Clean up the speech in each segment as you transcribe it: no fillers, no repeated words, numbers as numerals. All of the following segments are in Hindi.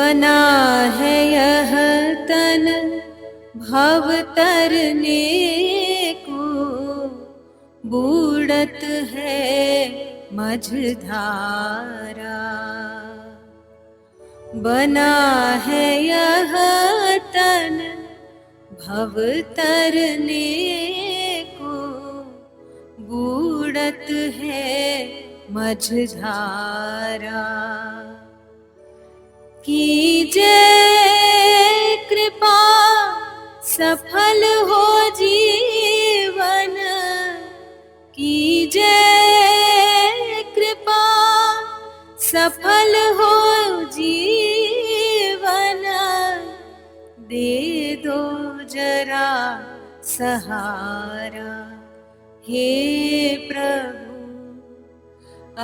बना है यह तन भव तरने को, बूढ़त है मझधारा। बना है यह तन भव तरने को, बूढ़त है मझधारा। कीजे कृपा सफल हो जीवन, कीजे कृपा सफल हो जीवन। दे दो जरा सहारा, हे प्रभु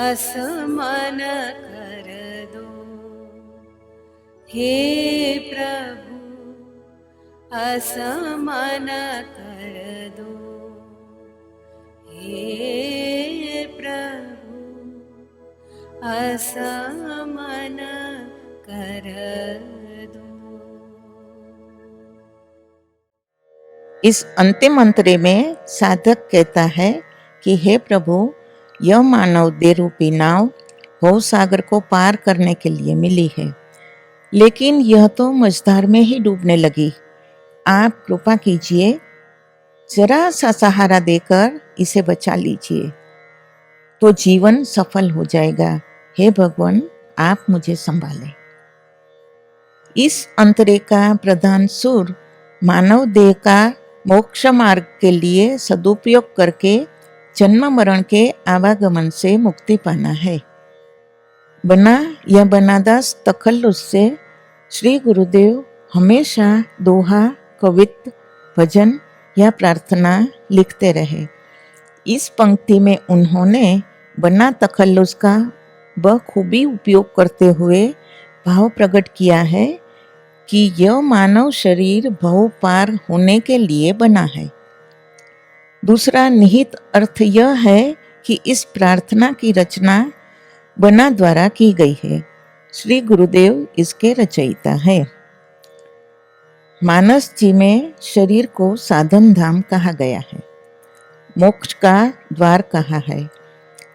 असमन कर दो। हे प्रभु असमन कर दो। हे प्रभु असमन कर दो। इस अंतिम मंत्र में साधक कहता है कि हे प्रभु, यह मानव देह रूपी नाव भव सागर को पार करने के लिए मिली है, लेकिन यह तो मझधार में ही डूबने लगी। आप कृपा कीजिए, जरा सा सहारा देकर इसे बचा लीजिए, तो जीवन सफल हो जाएगा। हे भगवान, आप मुझे संभालें। इस अंतरे का प्रधान सुर मानव देह का मोक्ष मार्ग के लिए सदुपयोग करके जन्म मरण के आवागमन से मुक्ति पाना है। बना या बनादास तखल्लुस से श्री गुरुदेव हमेशा दोहा, कवित्त, भजन या प्रार्थना लिखते रहे। इस पंक्ति में उन्होंने बना तखल्लुस का बखूबी उपयोग करते हुए भाव प्रकट किया है कि यह मानव शरीर भव पार होने के लिए बना है। दूसरा निहित अर्थ यह है कि इस प्रार्थना की रचना बना द्वारा की गई है। श्री गुरुदेव इसके रचयिता है। मानस जी में शरीर को साधन धाम कहा गया है, मोक्ष का द्वार कहा है।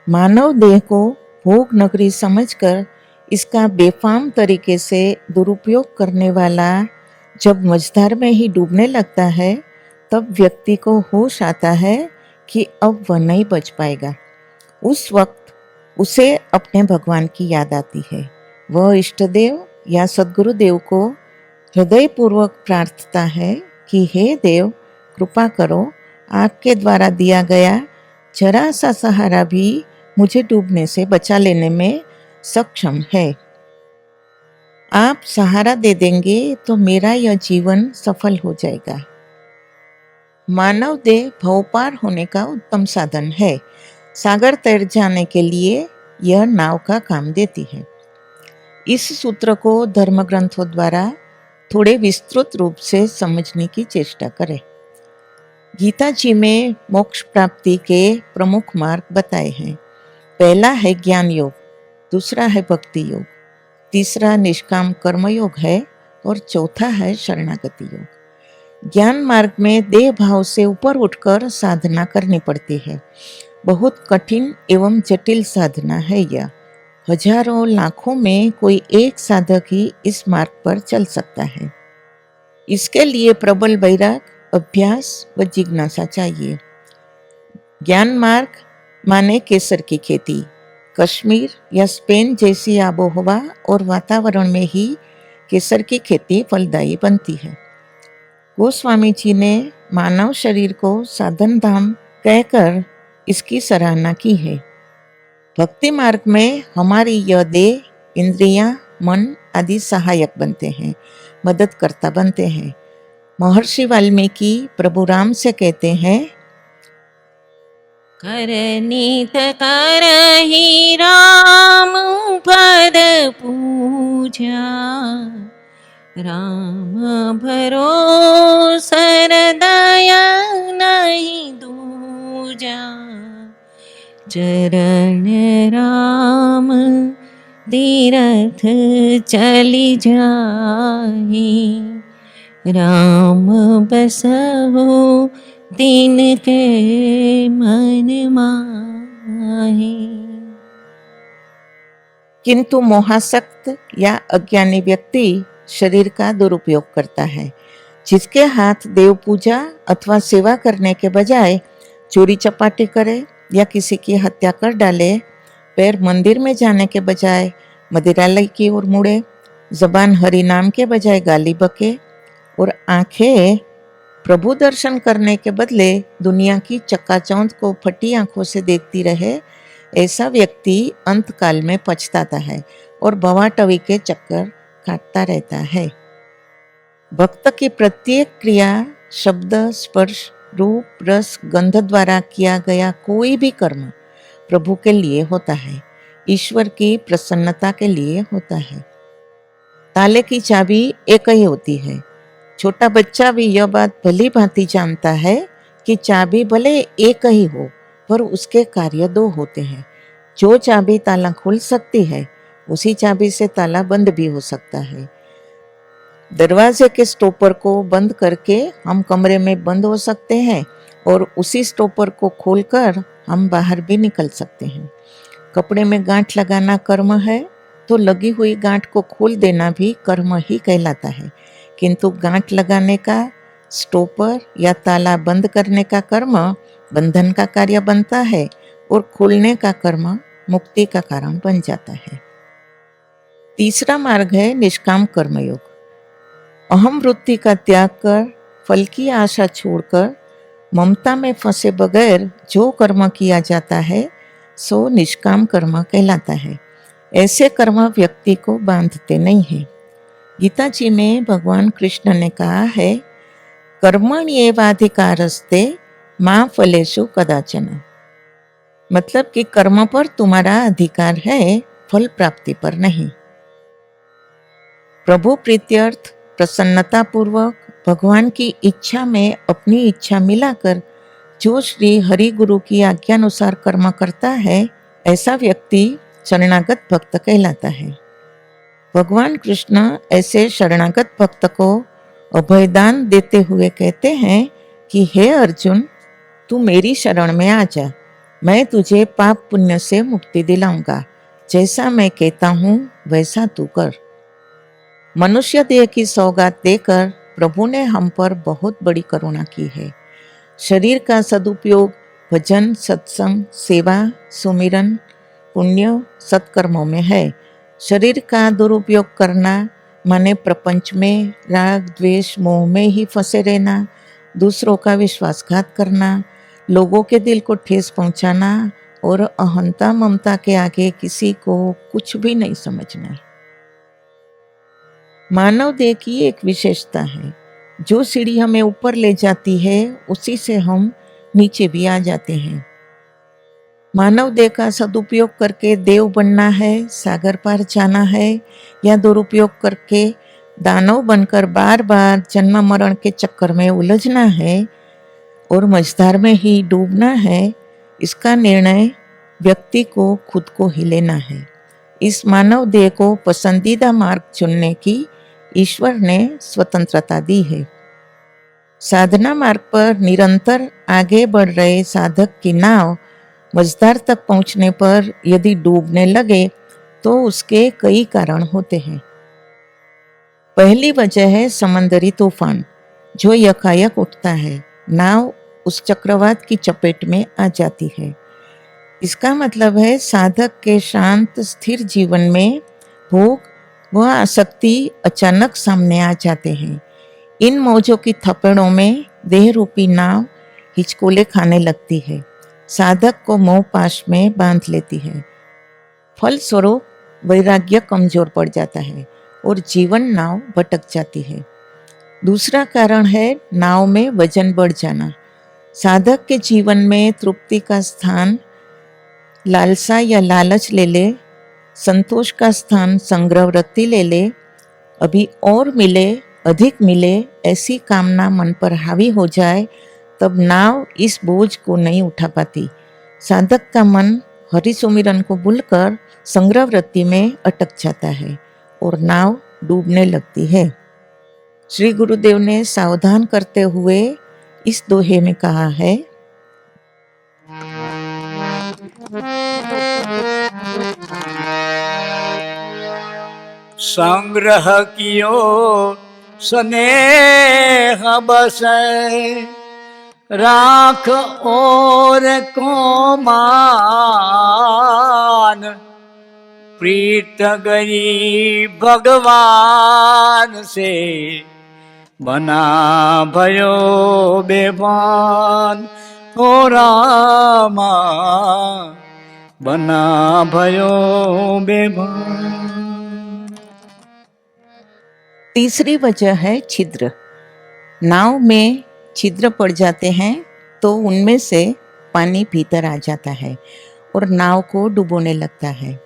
मानव देह को भोग नगरी समझकर इसका बेफाम तरीके से दुरुपयोग करने वाला जब मझधार में ही डूबने लगता है, तब व्यक्ति को होश आता है कि अब वह नहीं बच पाएगा। उस वक्त उसे अपने भगवान की याद आती है। वह इष्टदेव या सद्गुरुदेव को हृदयपूर्वक प्रार्थता है कि हे देव, कृपा करो, आपके द्वारा दिया गया जरा सा सहारा भी मुझे डूबने से बचा लेने में सक्षम है। आप सहारा दे देंगे तो मेरा यह जीवन सफल हो जाएगा। मानव देह भवपार होने का उत्तम साधन है। सागर तैर जाने के लिए यह नाव का काम देती है। इस सूत्र को धर्म ग्रंथों द्वारा थोड़े विस्तृत रूप से समझने की चेष्टा करें। गीता जी में मोक्ष प्राप्ति के प्रमुख मार्ग बताए हैं। पहला है ज्ञान योग, दूसरा है भक्ति योग, तीसरा निष्काम कर्म योग है और चौथा है शरणागति योग। ज्ञान मार्ग में देह भाव से ऊपर उठकर साधना करनी पड़ती है। बहुत कठिन एवं जटिल साधना है यह। हजारों लाखों में कोई एक साधक ही इस मार्ग पर चल सकता है। इसके लिए प्रबल वैराग, अभ्यास व जिज्ञासा चाहिए। ज्ञान मार्ग माने केसर की खेती। कश्मीर या स्पेन जैसी आबोहवा और वातावरण में ही केसर की खेती फलदायी बनती है। गोस्वामी जी ने मानव शरीर को साधन धाम कहकर इसकी सराहना की है। भक्ति मार्ग में हमारी यह देह, इंद्रियां, मन आदि सहायक बनते हैं, मददकर्ता बनते हैं। महर्षि वाल्मीकि प्रभु राम से कहते हैं, करनीत करहि राम पद पूजा, राम भरोसा दया नहीं दूजा। चरण राम तीरथ चली जाहि, राम बसहु तिनके मन माहि। किंतु मोहासक्त या अज्ञानी व्यक्ति शरीर का दुरुपयोग करता है। जिसके हाथ देव पूजा अथवा सेवा करने के बजाय चोरी चपाटी करे या किसी की हत्या कर डाले, पैर मंदिर में जाने के बजाय मदिरालय की ओर मुड़े, जबान हरि नाम के बजाय गाली बके और आंखें प्रभु दर्शन करने के बदले दुनिया की चकाचौंध को फटी आंखों से देखती रहे, ऐसा व्यक्ति अंत काल में पछताता है और भवाटवी के चक्कर काटता रहता है। भक्त की प्रत्येक क्रिया, शब्द, स्पर्श, रूप, रस, गंध द्वारा किया गया कोई भी कर्म प्रभु के लिए होता है, ईश्वर की प्रसन्नता के लिए होता है। ताले की चाबी एक ही होती है। छोटा बच्चा भी यह बात भली भांति जानता है कि चाबी भले एक ही हो पर उसके कार्य दो होते हैं। जो चाबी ताला खोल सकती है, उसी चाबी से ताला बंद भी हो सकता है। दरवाजे के स्टॉपर को बंद करके हम कमरे में बंद हो सकते हैं और उसी स्टॉपर को खोलकर हम बाहर भी निकल सकते हैं। कपड़े में गांठ लगाना कर्म है तो लगी हुई गांठ को खोल देना भी कर्म ही कहलाता है, किंतु गांठ लगाने का, स्टॉपर या ताला बंद करने का कर्म बंधन का कार्य बनता है और खोलने का कर्म मुक्ति का कारण बन जाता है। तीसरा मार्ग है निष्काम कर्मयोग। अहम वृत्ति का त्याग कर, फल की आशा छोड़कर, ममता में फंसे बगैर जो कर्म किया जाता है सो निष्काम कर्म कहलाता है। ऐसे कर्म व्यक्ति को बांधते नहीं हैं। गीता जी में भगवान कृष्ण ने कहा है, कर्मण्येवाधिकारस्ते मा फलेषु कदाचन। मतलब कि कर्म पर तुम्हारा अधिकार है, फल प्राप्ति पर नहीं। प्रभु प्रीत्यर्थ प्रसन्नता पूर्वक भगवान की इच्छा में अपनी इच्छा मिलाकर जो श्री हरि गुरु की आज्ञानुसार कर्म करता है, ऐसा व्यक्ति शरणागत भक्त कहलाता है। भगवान कृष्ण ऐसे शरणागत भक्त को अभयदान देते हुए कहते हैं कि हे अर्जुन, तू मेरी शरण में आ जा, मैं तुझे पाप पुण्य से मुक्ति दिलाऊंगा। जैसा मैं कहता हूँ वैसा तू कर। मनुष्य देह की सौगात देकर प्रभु ने हम पर बहुत बड़ी करुणा की है। शरीर का सदुपयोग भजन, सत्संग, सेवा, सुमिरन, पुण्य, सत्कर्मों में है। शरीर का दुरुपयोग करना माने प्रपंच में राग, द्वेष, मोह में ही फंसे रहना, दूसरों का विश्वासघात करना, लोगों के दिल को ठेस पहुंचाना और अहंता ममता के आगे किसी को कुछ भी नहीं समझना। मानव देह की एक विशेषता है, जो सीढ़ी हमें ऊपर ले जाती है उसी से हम नीचे भी आ जाते हैं। मानव देह का सदुपयोग करके देव बनना है, सागर पार जाना है, या दुरुपयोग करके दानव बनकर बार बार जन्म मरण के चक्कर में उलझना है और मझधार में ही डूबना है, इसका निर्णय व्यक्ति को खुद को ही लेना है। इस मानव देह को पसंदीदा मार्ग चुनने की ईश्वर ने स्वतंत्रता दी है। साधना मार्ग पर निरंतर आगे बढ़ रहे साधक की नाव मझधार तक पहुंचने पर यदि डूबने लगे तो उसके कई कारण होते हैं। पहली वजह है समंदरी तूफान, जो यकायक उठता है, नाव उस चक्रवात की चपेट में आ जाती है। इसका मतलब है साधक के शांत स्थिर जीवन में भोग व आसक्ति अचानक सामने आ जाते हैं। इन मौजों की थपेड़ों में देह रूपी नाव हिचकोले खाने लगती है, साधक को मोह पाश में बांध लेती है। फलस्वरूप वैराग्य कमजोर पड़ जाता है और जीवन नाव भटक जाती है। दूसरा कारण है नाव में वजन बढ़ जाना। साधक के जीवन में तृप्ति का स्थान लालसा या लालच ले ले, संतोष का स्थान संग्रह वृत्ति ले ले, अभी और मिले, अधिक मिले, ऐसी कामना मन पर हावी हो जाए, तब नाव इस बोझ को नहीं उठा पाती। साधक का मन हरि सुमिरन को भूलकर संग्रह वृत्ति में अटक जाता है और नाव डूबने लगती है। श्री गुरुदेव ने सावधान करते हुए इस दोहे में कहा है, संग्रह कियो स्नेह बसे, राख और को मान, प्रीत गई भगवान से, बना भयो बेभान, ओ रामा बना भयो बेभान। तीसरी वजह है छिद्र। नाव में छिद्र पड़ जाते हैं तो उनमें से पानी भीतर आ जाता है और नाव को डुबोने लगता है।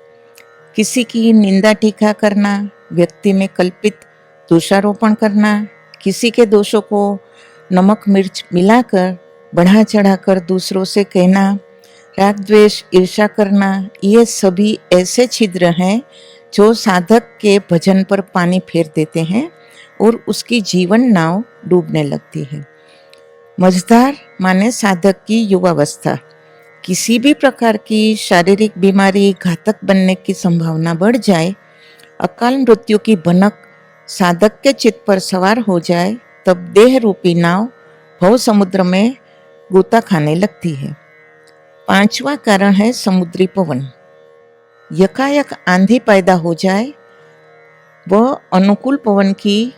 किसी की निंदा टीका करना, व्यक्ति में कल्पित दोषारोपण करना, किसी के दोषों को नमक मिर्च मिलाकर बढ़ा चढ़ाकर दूसरों से कहना, राग द्वेष ईर्ष्या करना, ये सभी ऐसे छिद्र हैं जो साधक के भजन पर पानी फेर देते हैं और उसकी जीवन नाव डूबने लगती है। मझधार माने साधक की युवावस्था। किसी भी प्रकार की शारीरिक बीमारी घातक बनने की संभावना बढ़ जाए, अकाल मृत्यु की भनक साधक के चित्त पर सवार हो जाए, तब देह रूपी नाव भव समुद्र में गोता खाने लगती है। पांचवा कारण है समुद्री पवन। यकायक आंधी पैदा हो जाए, वह अनुकूल पवन की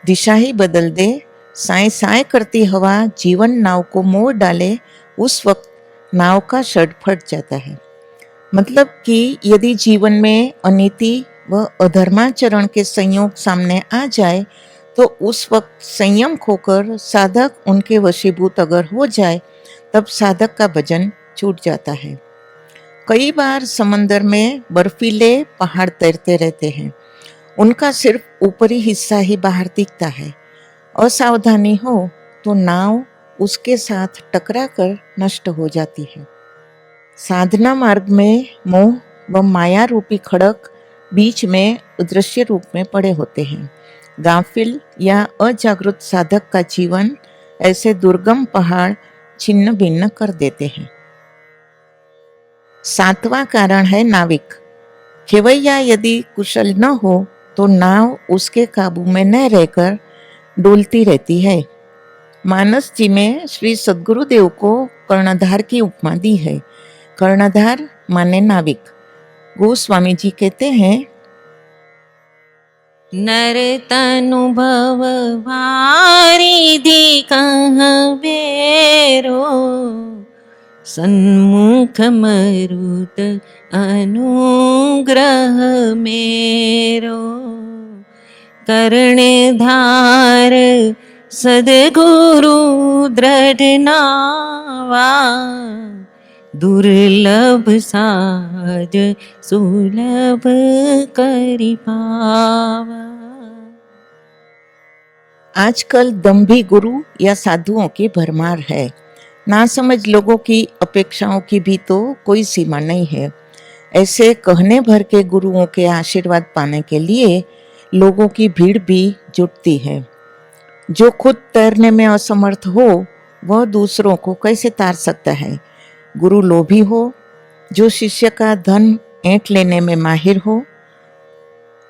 दिशा ही बदल दे, साए साए करती हवा जीवन नाव को मोड़ डाले, उस वक्त नाव का शड फट जाता है। मतलब कि यदि जीवन में अनीति व अधर्माचरण के संयोग सामने आ जाए तो उस वक्त संयम खोकर साधक उनके वशीभूत अगर हो जाए, तब साधक का भजन छूट जाता है। कई बार समंदर में बर्फीले पहाड़ तैरते रहते हैं, उनका सिर्फ ऊपरी हिस्सा ही बाहर दिखता है। असावधानी हो तो नाव उसके साथ टकराकर नष्ट हो जाती है। साधना मार्ग में मोह व माया रूपी खड़क बीच में अदृश्य रूप में पड़े होते हैं। गाफिल या अजागृत साधक का जीवन ऐसे दुर्गम पहाड़ छिन्न भिन्न कर देते हैं। सातवां कारण है नाविक। खेवैया यदि कुशल न हो तो नाव उसके काबू में न रहकर डोलती रहती है। मानस जी में श्री सद्गुरुदेव को कर्णधार की उपमा दी है। कर्णधार माने नाविक। गोस्वामी जी कहते हैं, नर तनु भव वारिधि कहाँ बेरो, सन्मुख मरुत अनुग्रह मेरो, कर्णधार सद्गुरु दृढ़ नावा, दुर्लभ साज सुलभ करि पावा। आजकल दम्भी गुरु या साधुओं की भरमार है। नासमझ लोगों की अपेक्षाओं की भी तो कोई सीमा नहीं है। ऐसे कहने भर के गुरुओं के आशीर्वाद पाने के लिए लोगों की भीड़ भी जुटती है। जो खुद तैरने में असमर्थ हो वह दूसरों को कैसे तार सकता है। गुरु लोभी हो, जो शिष्य का धन ऐंठ लेने में माहिर हो,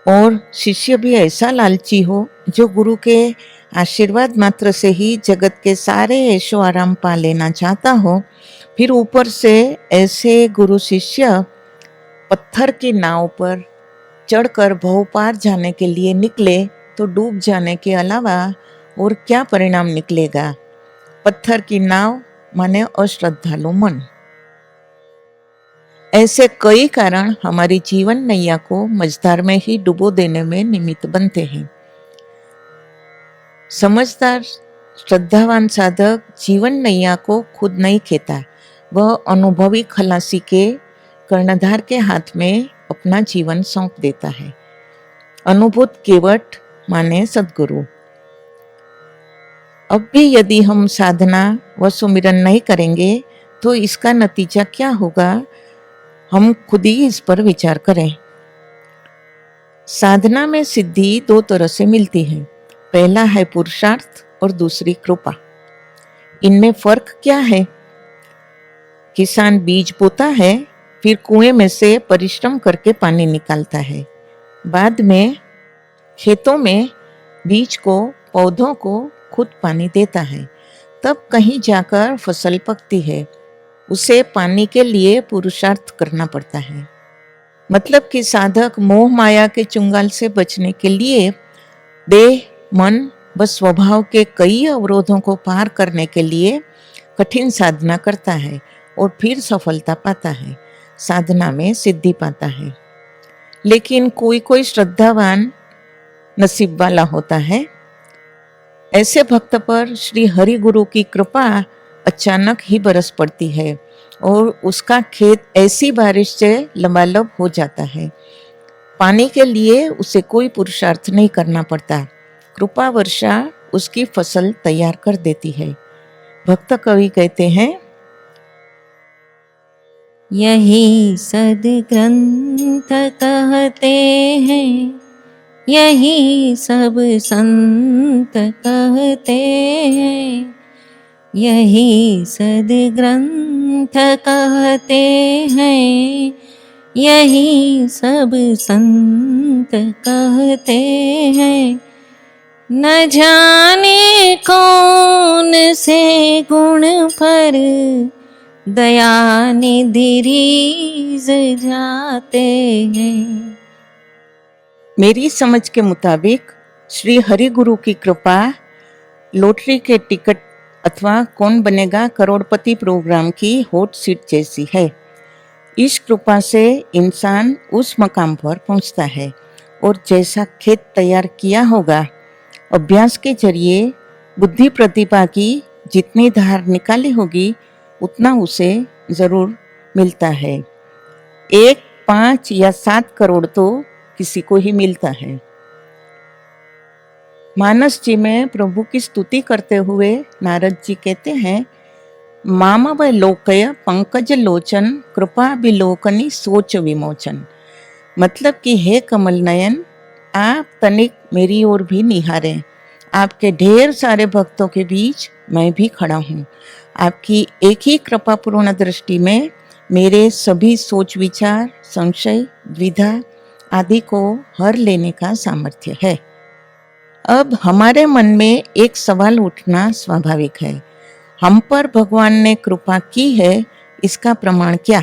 और शिष्य भी ऐसा लालची हो जो गुरु के आशीर्वाद मात्र से ही जगत के सारे ऐशो आराम पा लेना चाहता हो, फिर ऊपर से ऐसे गुरु शिष्य पत्थर की नाव पर चढ़कर भव पार जाने के लिए निकले तो डूब जाने के अलावा और क्या परिणाम निकलेगा। पत्थर की नाव माने अश्रद्धालु मन। ऐसे कई कारण हमारी जीवन नैया को मझधार में ही डुबो देने में निमित्त बनते हैं। समझदार श्रद्धावान साधक जीवन नैया को खुद नहीं खेता, वह अनुभवी खलासी के कर्णधार के हाथ में अपना जीवन सौंप देता है। अनुभूत केवट माने सद्गुरु। अब भी यदि हम साधना व सुमिरन नहीं करेंगे तो इसका नतीजा क्या होगा, हम खुद ही इस पर विचार करें। साधना में सिद्धि दो तरह से मिलती है। पहला है पुरुषार्थ और दूसरी कृपा। इनमें फर्क क्या है? किसान बीज बोता है, फिर कुएं में से परिश्रम करके पानी निकालता है। बाद में खेतों में बीज को, पौधों को खुद पानी देता है, तब कहीं जाकर फसल पकती है। उसे पाने के लिए पुरुषार्थ करना पड़ता है। मतलब कि साधक मोह माया के चुंगाल से बचने के लिए देह, मन व स्वभाव के कई अवरोधों को पार करने के लिए कठिन साधना करता है और फिर सफलता पाता है, साधना में सिद्धि पाता है। लेकिन कोई कोई श्रद्धावान नसीब वाला होता है। ऐसे भक्त पर श्री हरि गुरु की कृपा अचानक ही बरस पड़ती है और उसका खेत ऐसी बारिश से लबालब हो जाता है। पानी के लिए उसे कोई पुरुषार्थ नहीं करना पड़ता। कृपा वर्षा उसकी फसल तैयार कर देती है। भक्त कवि कहते हैं, यही सद्ग्रंथ कहते हैं, यही सब संत कहते हैं, यही सद्ग्रंथ कहते हैं, यही सब संत कहते हैं। न जाने कौन से गुण पर दया निधि रीझ जाते हैं। मेरी समझ के मुताबिक श्री हरि गुरु की कृपा लॉटरी के टिकट अथवा कौन बनेगा करोड़पति प्रोग्राम की हॉट सीट जैसी है। इस कृपा से इंसान उस मकाम पर पहुंचता है और जैसा खेत तैयार किया होगा, अभ्यास के जरिए बुद्धि प्रतिभा की जितनी धार निकाली होगी उतना उसे जरूर मिलता है। 1, 5 या 7 करोड़ तो किसी को ही मिलता है। मानस जी में प्रभु की स्तुति करते हुए नारद जी कहते हैं, मामव लोकय पंकज लोचन कृपा विलोकनी सोच विमोचन। मतलब कि हे कमल नयन, आप तनिक मेरी ओर भी निहारें। आपके ढेर सारे भक्तों के बीच मैं भी खड़ा हूँ। आपकी एक ही कृपापूर्ण दृष्टि में मेरे सभी सोच विचार, संशय, द्विधा आदि को हर लेने का सामर्थ्य है। अब हमारे मन में एक सवाल उठना स्वाभाविक है, हम पर भगवान ने कृपा की है, इसका प्रमाण क्या?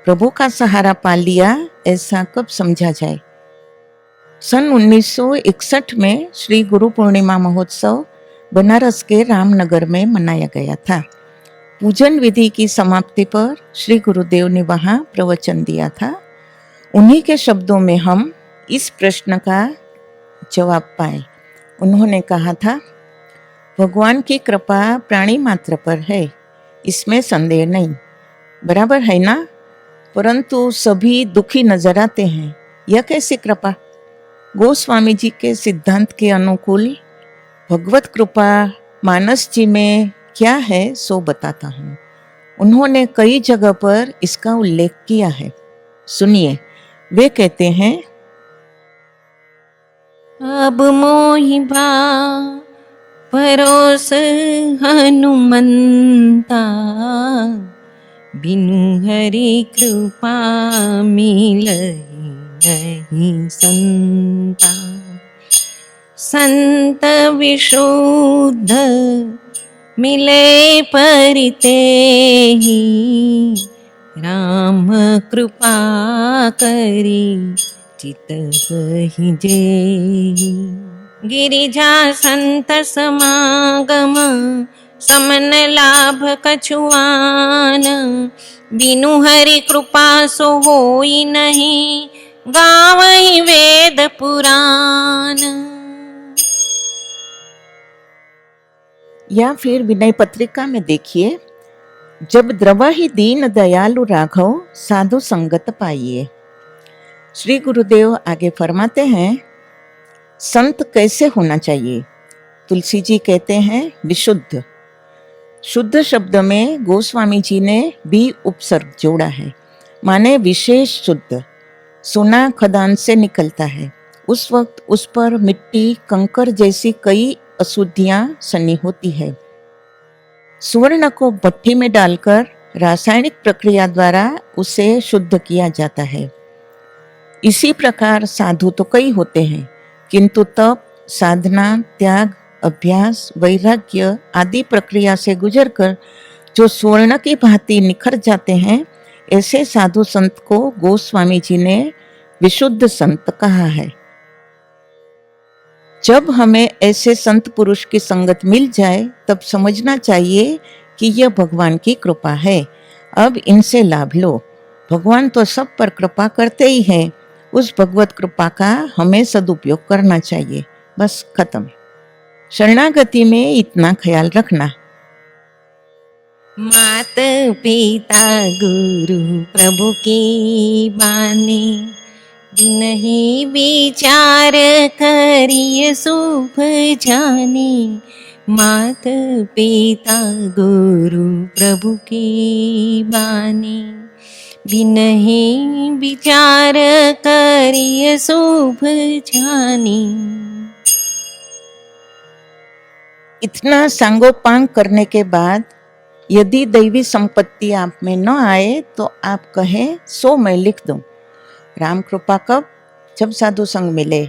प्रभु का सहारा पा लिया, ऐसा कब समझा जाए? सन 1961 में श्री गुरु पूर्णिमा महोत्सव बनारस के रामनगर में मनाया गया था। पूजन विधि की समाप्ति पर श्री गुरुदेव ने वहां प्रवचन दिया था। उन्हीं के शब्दों में हम इस प्रश्न का जवाब पाए। उन्होंने कहा था, भगवान की कृपा प्राणी मात्र पर है, इसमें संदेह नहीं, बराबर है ना? परंतु सभी दुखी नजर आते हैं, यह कैसी कृपा? गोस्वामी जी के सिद्धांत के अनुकूल भगवत कृपा मानस जी में क्या है सो बताता हूँ। उन्होंने कई जगह पर इसका उल्लेख किया है, सुनिए। वे कहते हैं, अब मोहि भा परोस हनुमंता, बिनु हरि कृपा मिलहि नहीं संता। संत विशुद्ध मिले परिते ही, राम कृपा करी चित बहि जेहि। गिरिजा संत समागम समन लाभ कछुआन, बिनु हरि कृपा सो होई नहीं, गावहि वेद पुराण। या फिर विनय पत्रिका में देखिए, जब द्रवहि दीन दयालु राघव साधु संगत पाइए। श्री गुरुदेव आगे फरमाते हैं, संत कैसे होना चाहिए? तुलसी जी कहते हैं विशुद्ध। शुद्ध शब्द में गोस्वामी जी ने भी उपसर्ग जोड़ा है, माने विशेष शुद्ध। सोना खदान से निकलता है, उस वक्त उस पर मिट्टी, कंकर जैसी कई अशुद्धियां सनी होती है। स्वर्ण को भट्टी में डालकर रासायनिक प्रक्रिया द्वारा उसे शुद्ध किया जाता है। इसी प्रकार साधु तो कई होते हैं, किंतु तप, साधना, त्याग, अभ्यास, वैराग्य आदि प्रक्रिया से गुजरकर जो स्वर्ण की भांति निखर जाते हैं, ऐसे साधु संत को गोस्वामी जी ने विशुद्ध संत कहा है। जब हमें ऐसे संत पुरुष की संगत मिल जाए तब समझना चाहिए कि यह भगवान की कृपा है, अब इनसे लाभ लो। भगवान तो सब पर कृपा करते ही हैं, उस भगवत कृपा का हमें सदुपयोग करना चाहिए। बस खत्म। शरणागति में इतना ख्याल रखना। मात पिता गुरु प्रभु की बानी, बिनहि विचार करिय शुभ जाने। मात पिता गुरु प्रभु की बानी, बिनहि विचार करिय शुभ जाने। इतना सांगोपांग करने के बाद यदि दैवी संपत्ति आप में न आए तो आप कहें 100 मैं लिख दूं। राम कृपा कब? जब साधु संग मिले।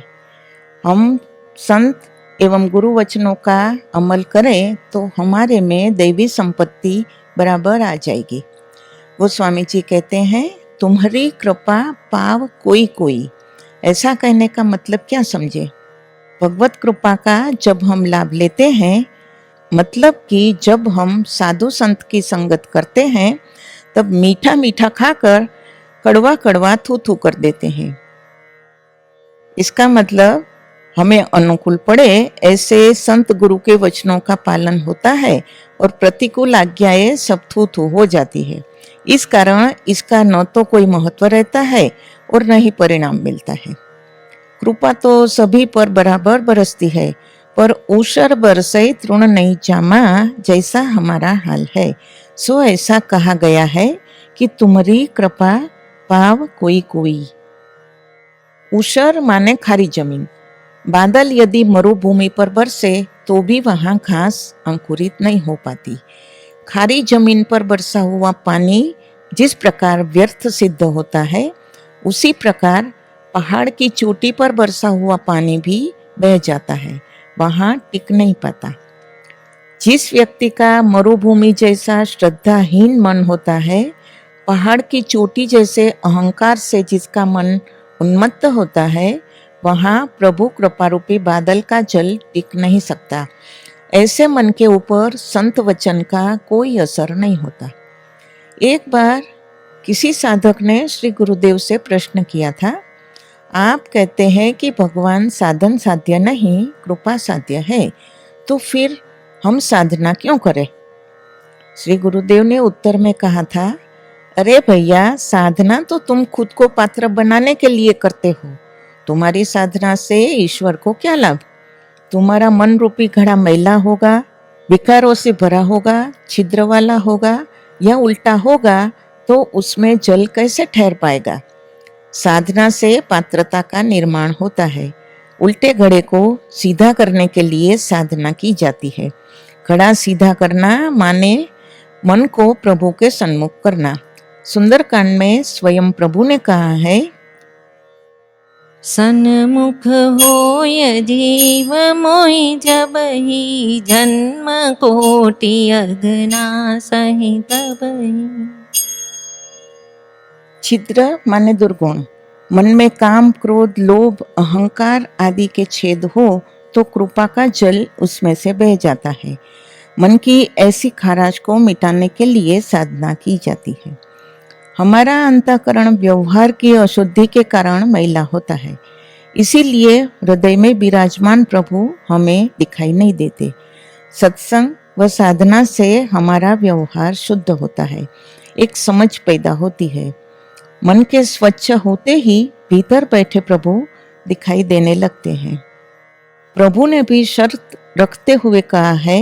हम संत एवं गुरु वचनों का अमल करें तो हमारे में दैवी संपत्ति बराबर आ जाएगी। गोस्वामी जी कहते हैं, तुम्हारी कृपा पाव कोई कोई। ऐसा कहने का मतलब क्या समझे? भगवत कृपा का जब हम लाभ लेते हैं, मतलब कि जब हम साधु संत की संगत करते हैं, तब मीठा मीठा खाकर कड़वा कड़वा थू थू कर देते हैं। इसका मतलब हमें अनुकूल पड़े ऐसे संत गुरु के वचनों का पालन होता है और प्रतिकूल आज्ञाएं सब थू थू हो जाती है। इस कारण इसका न तो कोई महत्व रहता है और न ही परिणाम मिलता है। कृपा तो सभी पर बराबर बरसती है, पर ऊषर बरसई तृण नहीं जामा, जैसा हमारा हाल है। सो ऐसा कहा गया है कि तुम्हारी कृपा पाव कोई कोई। ऊषर माने खारी जमीन। बादल यदि मरुभूमि पर बरसे तो भी वहां घास अंकुरित नहीं हो पाती। खारी जमीन पर बरसा हुआ पानी जिस प्रकार व्यर्थ सिद्ध होता है, उसी प्रकार पहाड़ की चोटी पर बरसा हुआ पानी भी बह जाता है, वहां टिक नहीं पाता। जिस व्यक्ति का मरुभूमि जैसा श्रद्धाहीन मन होता है, पहाड़ की चोटी जैसे अहंकार से जिसका मन उन्मत्त होता है, वहां प्रभु कृपा रूपी बादल का जल टिक नहीं सकता। ऐसे मन के ऊपर संत वचन का कोई असर नहीं होता। एक बार किसी साधक ने श्री गुरुदेव से प्रश्न किया था, आप कहते हैं कि भगवान साधन साध्य नहीं, कृपा साध्य है, तो फिर हम साधना क्यों करें? श्री गुरुदेव ने उत्तर में कहा था, अरे भैया, साधना तो तुम खुद को पात्र बनाने के लिए करते हो। तुम्हारी साधना से ईश्वर को क्या लाभ? तुम्हारा मन रूपी घड़ा मैला होगा, विकारों से भरा होगा, छिद्र वाला होगा या उल्टा होगा, तो उसमें जल कैसे ठहर पाएगा? साधना से पात्रता का निर्माण होता है। उल्टे घड़े को सीधा करने के लिए साधना की जाती है। घड़ा सीधा करना माने मन को प्रभु के सन्मुख करना। सुंदरकांड में स्वयं प्रभु ने कहा है, सन्मुख होय जीव मोहि जबहि, जन्म कोटि अगना सहि तबहि। छिद्र माने दुर्गुण। मन में काम, क्रोध, लोभ, अहंकार आदि के छेद हो तो कृपा का जल उसमें से बह जाता है। मन की ऐसी खाराश को मिटाने के लिए साधना की जाती है। हमारा अंतःकरण व्यवहार की अशुद्धि के कारण मैला होता है, इसीलिए हृदय में विराजमान प्रभु हमें दिखाई नहीं देते। सत्संग व साधना से हमारा व्यवहार शुद्ध होता है, एक समझ पैदा होती है। मन के स्वच्छ होते ही भीतर बैठे प्रभु दिखाई देने लगते हैं। प्रभु ने भी शर्त रखते हुए कहा है,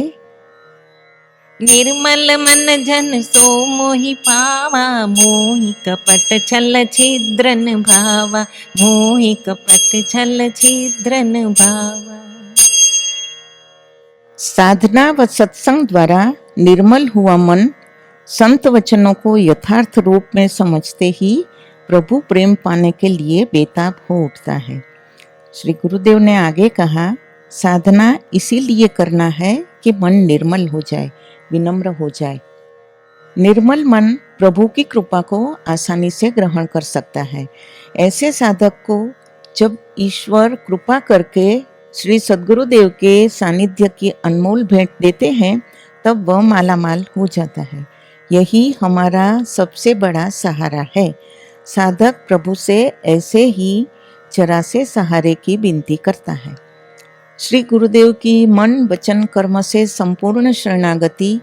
निर्मल मन जन सो मोहि पावा, मोहि कपट छल छिद्रन भावा, मोहि कपट छल छिद्रन भावा। साधना व सत्संग द्वारा निर्मल हुआ मन संत वचनों को यथार्थ रूप में समझते ही प्रभु प्रेम पाने के लिए बेताब हो उठता है। श्री गुरुदेव ने आगे कहा, साधना इसीलिए करना है कि मन निर्मल हो जाए, विनम्र हो जाए। निर्मल मन प्रभु की कृपा को आसानी से ग्रहण कर सकता है। ऐसे साधक को जब ईश्वर कृपा करके श्री सद्गुरुदेव के सानिध्य की अनमोल भेंट देते हैं, तब वह मालामाल हो जाता है। यही हमारा सबसे बड़ा सहारा है। साधक प्रभु से ऐसे ही जरा से सहारे की विनती करता है। श्री गुरुदेव की मन वचन कर्म से संपूर्ण शरणागति,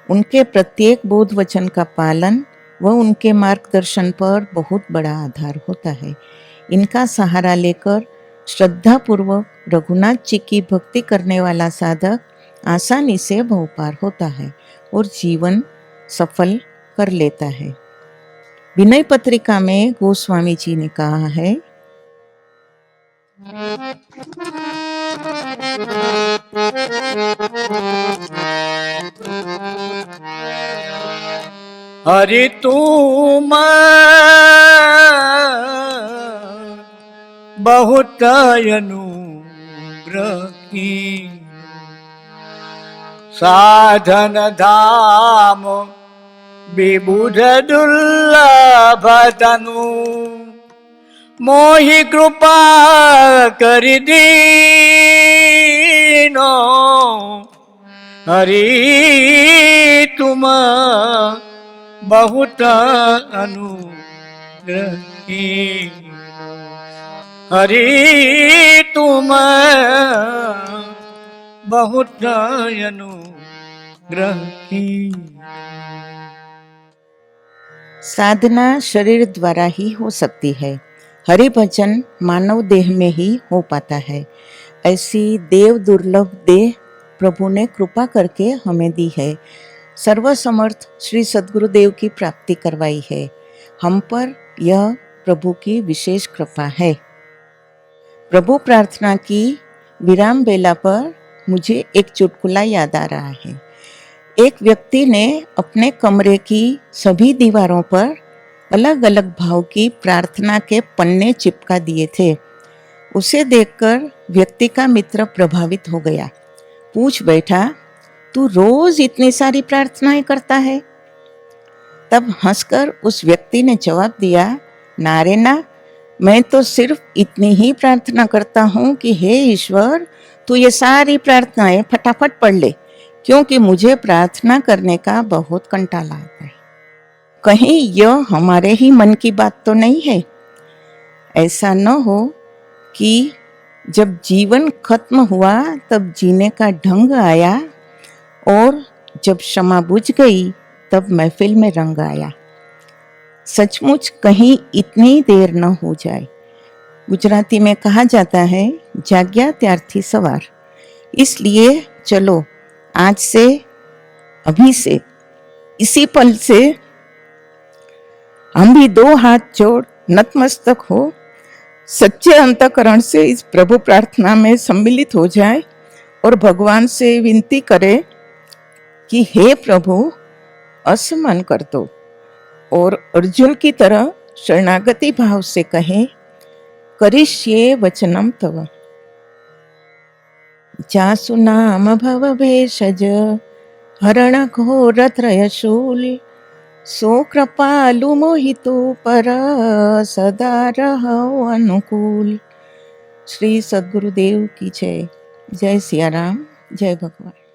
उनके प्रत्येक बोध वचन का पालन व उनके मार्गदर्शन पर बहुत बड़ा आधार होता है। इनका सहारा लेकर श्रद्धापूर्वक रघुनाथ जी की भक्ति करने वाला साधक आसानी से भव पार होता है और जीवन सफल कर लेता है। विनय पत्रिका में गोस्वामी जी ने कहा है, हरि तुम बहुत अनुग्रह की, साधन धाम विबुध दुर्लभ तनु, मोहि कृपा करि दीनो, हरि तुम बहुत अनुग्रह की, हरि तुम बहुत अनुग्रह की। साधना शरीर द्वारा ही हो सकती है, हरि भजन मानव देह में ही हो पाता है। ऐसी देव दुर्लभ देह प्रभु ने कृपा करके हमें दी है। सर्वसमर्थ श्री सद्गुरुदेव की प्राप्ति करवाई है। हम पर यह प्रभु की विशेष कृपा है। प्रभु प्रार्थना की विराम बेला पर मुझे एक चुटकुला याद आ रहा है। एक व्यक्ति ने अपने कमरे की सभी दीवारों पर अलग अलग भाव की प्रार्थना के पन्ने चिपका दिए थे। उसे देखकर व्यक्ति का मित्र प्रभावित हो गया। पूछ बैठा, तू रोज इतनी सारी प्रार्थनाएं करता है? तब हंसकर उस व्यक्ति ने जवाब दिया, ना रे ना, मैं तो सिर्फ इतनी ही प्रार्थना करता हूँ कि हे ईश्वर, तू ये सारी प्रार्थनाएं फटाफट पढ़ ले, क्योंकि मुझे प्रार्थना करने का बहुत कंटाला आता है। कहीं यह हमारे ही मन की बात तो नहीं है? ऐसा न हो कि जब जीवन खत्म हुआ तब जीने का ढंग आया और जब क्षमा बुझ गई तब महफिल में रंग आया। सचमुच कहीं इतनी देर न हो जाए। गुजराती में कहा जाता है, जाग्या त्यारथी सवार। इसलिए चलो आज से, अभी से, इसी पल से हम भी दो हाथ जोड़ नतमस्तक हो सच्चे अंतःकरण से इस प्रभु प्रार्थना में सम्मिलित हो जाए और भगवान से विनती करे कि हे प्रभु, असमान कर दो, और अर्जुन की तरह शरणागति भाव से कहे, करिष्ये वचनम तव। जासु नाम भव भेषज हरण घोर त्रयशूल, सो कृपालु मोहितो पर सदा रहो अनुकूल। श्री सद्गुरुदेव की जय। जय सिया राम, जय भगवान।